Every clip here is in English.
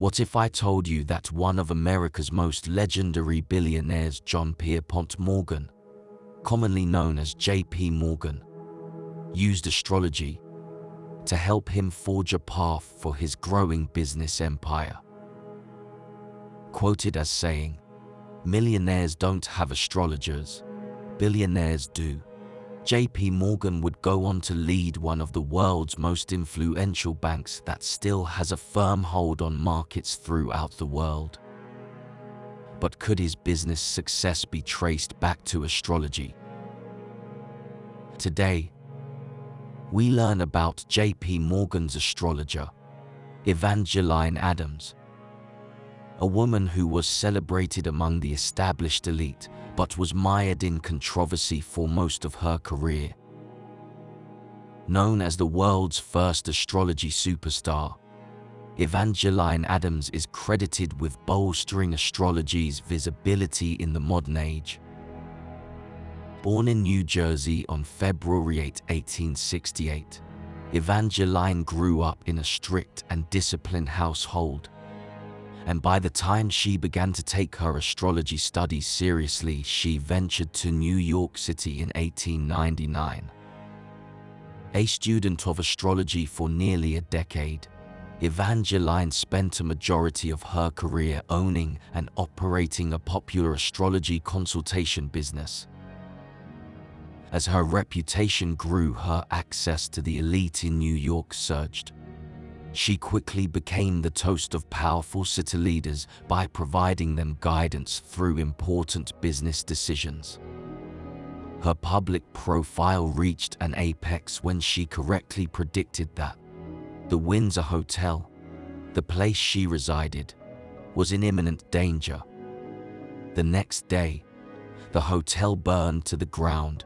What if I told you that one of America's most legendary billionaires, John Pierpont Morgan, commonly known as J.P. Morgan, used astrology to help him forge a path for his growing business empire? Quoted as saying, "Millionaires don't have astrologers, billionaires do." J.P. Morgan would go on to lead one of the world's most influential banks that still has a firm hold on markets throughout the world. But could his business success be traced back to astrology? Today, we learn about J.P. Morgan's astrologer, Evangeline Adams, a woman who was celebrated among the established elite but was mired in controversy for most of her career. Known as the world's first astrology superstar, Evangeline Adams is credited with bolstering astrology's visibility in the modern age. Born in New Jersey on February 8, 1868, Evangeline grew up in a strict and disciplined household, and by the time she began to take her astrology studies seriously, she ventured to New York City in 1899. A student of astrology for nearly a decade, Evangeline spent a majority of her career owning and operating a popular astrology consultation business. As her reputation grew, her access to the elite in New York surged. She quickly became the toast of powerful city leaders by providing them guidance through important business decisions. Her public profile reached an apex when she correctly predicted that the Windsor Hotel, the place she resided, was in imminent danger. The next day, the hotel burned to the ground.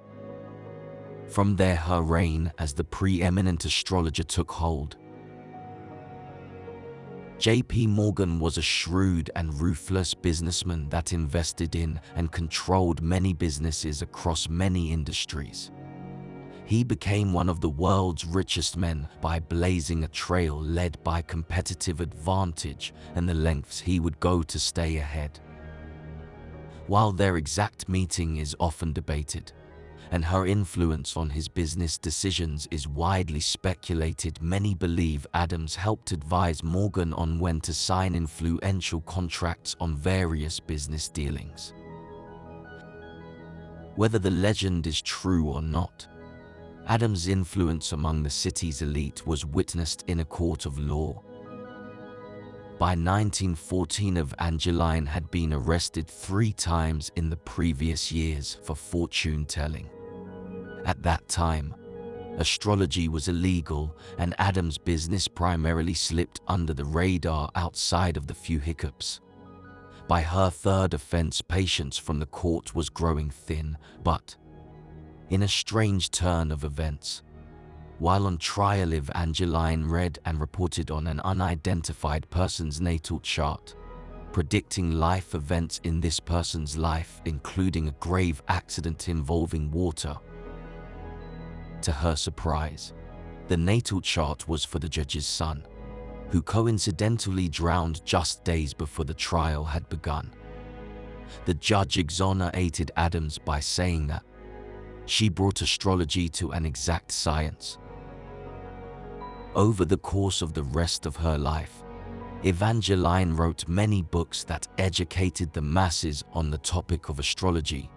From there, her reign as the preeminent astrologer took hold. J.P. Morgan was a shrewd and ruthless businessman that invested in and controlled many businesses across many industries. He became one of the world's richest men by blazing a trail led by competitive advantage and the lengths he would go to stay ahead. While their exact meeting is often debated, and her influence on his business decisions is widely speculated, many believe Adams helped advise Morgan on when to sign influential contracts on various business dealings. Whether the legend is true or not, Adams' influence among the city's elite was witnessed in a court of law. By 1914, Evangeline had been arrested 3 times in the previous years for fortune-telling. At that time, astrology was illegal, and Adams' business primarily slipped under the radar outside of the few hiccups. By her 3rd offense, patience from the court was growing thin, but in a strange turn of events, while on trial, Evangeline read and reported on an unidentified person's natal chart, predicting life events in this person's life, including a grave accident involving water. To her surprise, the natal chart was for the judge's son, who coincidentally drowned just days before the trial had begun. The judge exonerated Adams by saying that she brought astrology to an exact science. Over the course of the rest of her life, Evangeline wrote many books that educated the masses on the topic of astrology.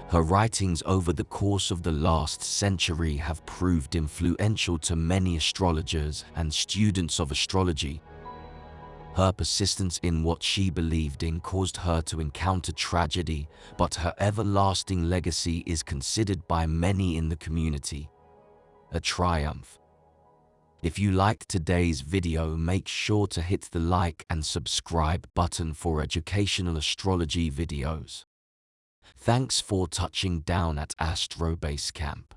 Her writings over the course of the last century have proved influential to many astrologers and students of astrology. Her persistence in what she believed in caused her to encounter tragedy, but her everlasting legacy is considered by many in the community a triumph. If you liked today's video, make sure to hit the like and subscribe button for educational astrology videos. Thanks for touching down at Astro Base Camp.